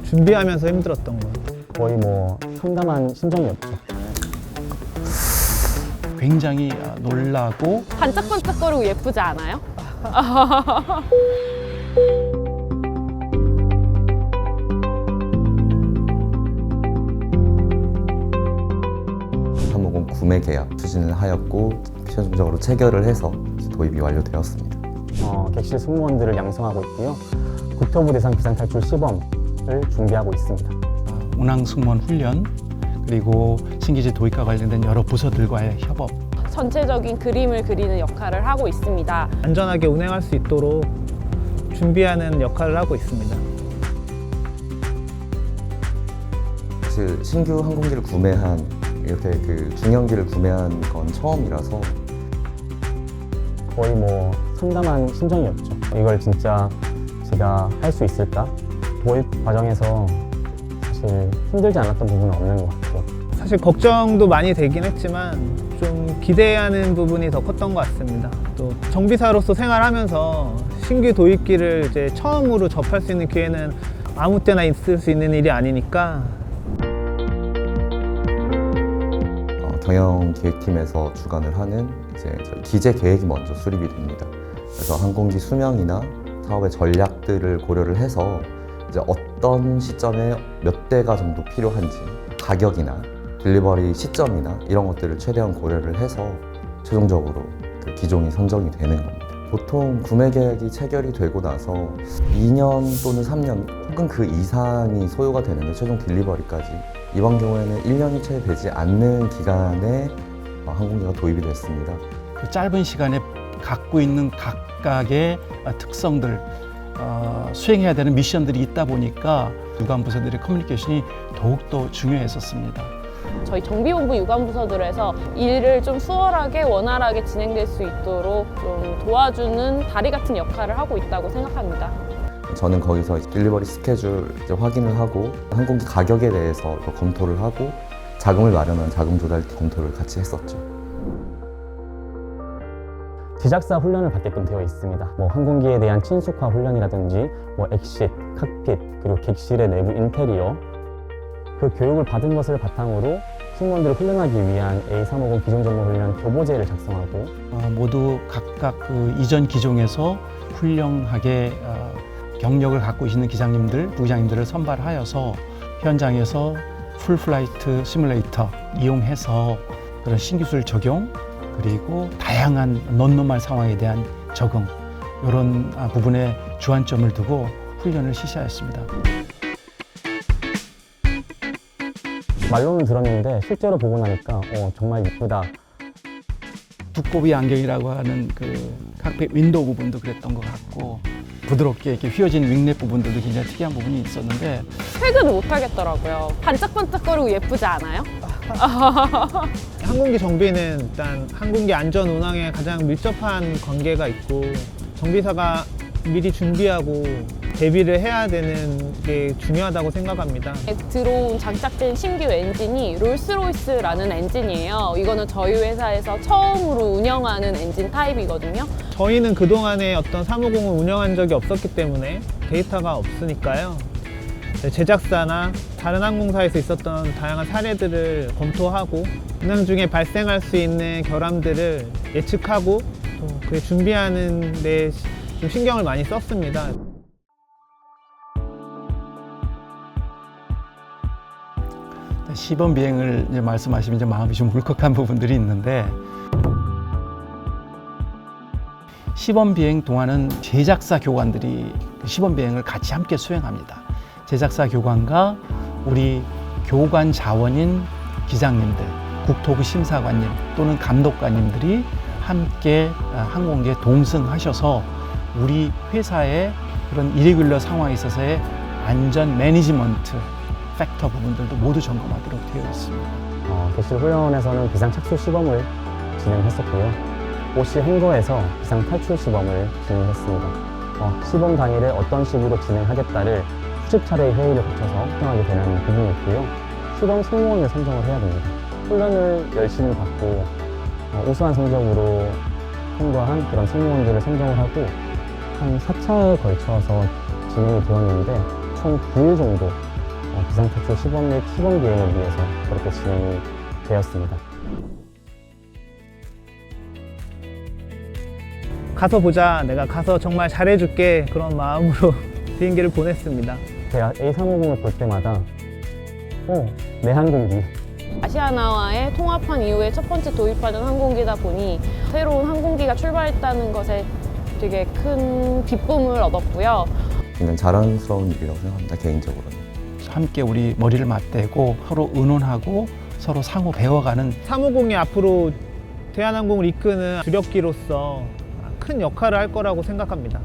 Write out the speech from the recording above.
준비하면서 힘들었던 거. 거의 뭐 상담한 심정이었죠. 굉장히 놀라고 반짝반짝거리고 예쁘지 않아요? 사무공 구매 계약 추진을 하였고 최종적으로 체결을 해서 도입이 완료되었습니다. 객실 승무원들을 양성하고 있고요. 국토부 대상 비상탈출 시범을 준비하고 있습니다. 운항 승무원 훈련 그리고 신기지 도입과 관련된 여러 부서들과의 협업 전체적인 그림을 그리는 역할을 하고 있습니다. 안전하게 운행할 수 있도록 준비하는 역할을 하고 있습니다. 사실 신규 항공기를 구매한 이렇게 그 중형기를 구매한 건 처음이라서 거의 뭐 상담한 심정이었죠. 이걸 진짜 제가 할 수 있을까? 도입 과정에서 사실 힘들지 않았던 부분은 없는 것 같고 사실 걱정도 많이 되긴 했지만 좀 기대하는 부분이 더 컸던 것 같습니다. 또 정비사로서 생활하면서 신규 도입기를 이제 처음으로 접할 수 있는 기회는 아무 때나 있을 수 있는 일이 아니니까 경영기획팀에서 주관을 하는 이제 기재 계획이 먼저 수립이 됩니다. 그래서 항공기 수명이나 사업의 전략들을 고려를 해서 이제 어떤 시점에 몇 대가 정도 필요한지 가격이나 딜리버리 시점이나 이런 것들을 최대한 고려를 해서 최종적으로 그 기종이 선정이 되는 겁니다. 보통 구매 계약이 체결이 되고 나서 2년 또는 3년 혹은 그 이상이 소요가 되는데 최종 딜리버리까지 이번 경우에는 1년이 채 되지 않는 기간에 항공기가 도입이 됐습니다. 그 짧은 시간에 갖고 있는 각각의 특성들 수행해야 되는 미션들이 있다 보니까 유관부서들의 커뮤니케이션이 더욱더 중요했었습니다. 저희 정비본부 유관부서들에서 일을 좀 수월하게 원활하게 진행될 수 있도록 좀 도와주는 다리 같은 역할을 하고 있다고 생각합니다. 저는 거기서 딜리버리 스케줄 이제 확인을 하고 항공기 가격에 대해서 더 검토를 하고 자금을 마련한 자금 조달 검토를 같이 했었죠. 제작사 훈련을 받게끔 되어 있습니다. 뭐 항공기에 대한 친숙화 훈련이라든지 뭐 엑싯, 칵핏, 그리고 객실의 내부 인테리어 그 교육을 받은 것을 바탕으로 승무원들을 훈련하기 위한 A350 기종전문훈련 교보제를 작성하고 모두 각각 그 이전 기종에서 훌륭하게 경력을 갖고 있는 기장님들, 부기장님들을 선발하여서 현장에서 풀플라이트 시뮬레이터 이용해서 그런 신기술 적용 그리고 다양한 논노말 상황에 대한 적응 이런 부분에 주안점을 두고 훈련을 실시하였습니다. 말로는 들었는데 실제로 보고 나니까 정말 이쁘다. 두꺼비 안경이라고 하는 그 칵핏 윈도우 부분도 그랬던 것 같고 부드럽게 이렇게 휘어진 윙랩 부분들도 굉장히 특이한 부분이 있었는데 퇴근을 못 하겠더라고요. 반짝반짝거리고 예쁘지 않아요? 항공기 정비는 일단 항공기 안전 운항에 가장 밀접한 관계가 있고 정비사가 미리 준비하고 대비를 해야 되는 게 중요하다고 생각합니다. 들어온 장착된 신규 엔진이 롤스로이스라는 엔진이에요. 이거는 저희 회사에서 처음으로 운영하는 엔진 타입이거든요. 저희는 그동안에 어떤 사무공을 운영한 적이 없었기 때문에 데이터가 없으니까요. 제작사나 다른 항공사에서 있었던 다양한 사례들을 검토하고 운항 중에 발생할 수 있는 결함들을 예측하고 또 그 준비하는 데 좀 신경을 많이 썼습니다. 시범 비행을 이제 말씀하시면 이제 마음이 좀 울컥한 부분들이 있는데 시범 비행 동안은 제작사 교관들이 시범 비행을 같이 함께 수행합니다. 제작사 교관과 우리 교관 자원인 기장님들, 국토부 심사관님 또는 감독관님들이 함께 항공기에 동승하셔서 우리 회사의 그런 이레귤러 상황에 있어서의 안전 매니지먼트 팩터 부분들도 모두 점검하도록 되어 있습니다. 객실 훈련에서는 비상 착수 시범을 진행했었고요. OC 행거에서 비상 탈출 시범을 진행했습니다. 시범 당일에 어떤 식으로 진행하겠다를 수십 차례의 회의를 거쳐서 확정하게 되는 부분이 있고요. 시범 승무원을 선정을 해야 됩니다. 훈련을 열심히 받고 우수한 성적으로 통과한 그런 승무원들을 선정을 하고 한 4차에 걸쳐서 진행이 되었는데 총 9일 정도 비상탈출 시범 및 시범 기행을 위해서 그렇게 진행이 되었습니다. 가서 보자, 내가 가서 정말 잘해줄게, 그런 마음으로 비행기를 보냈습니다. 제가 A350을 볼 때마다 내 항공기, 아시아나와의 통합한 이후에 첫 번째 도입하는 항공기다 보니 새로운 항공기가 출발했다는 것에 되게 큰 기쁨을 얻었고요. 굉장히 자랑스러운 일이라고 생각합니다. 개인적으로는. 함께 우리 머리를 맞대고 서로 의논하고 서로 상호 배워가는 350이 앞으로 대한항공을 이끄는 주력기로서 큰 역할을 할 거라고 생각합니다.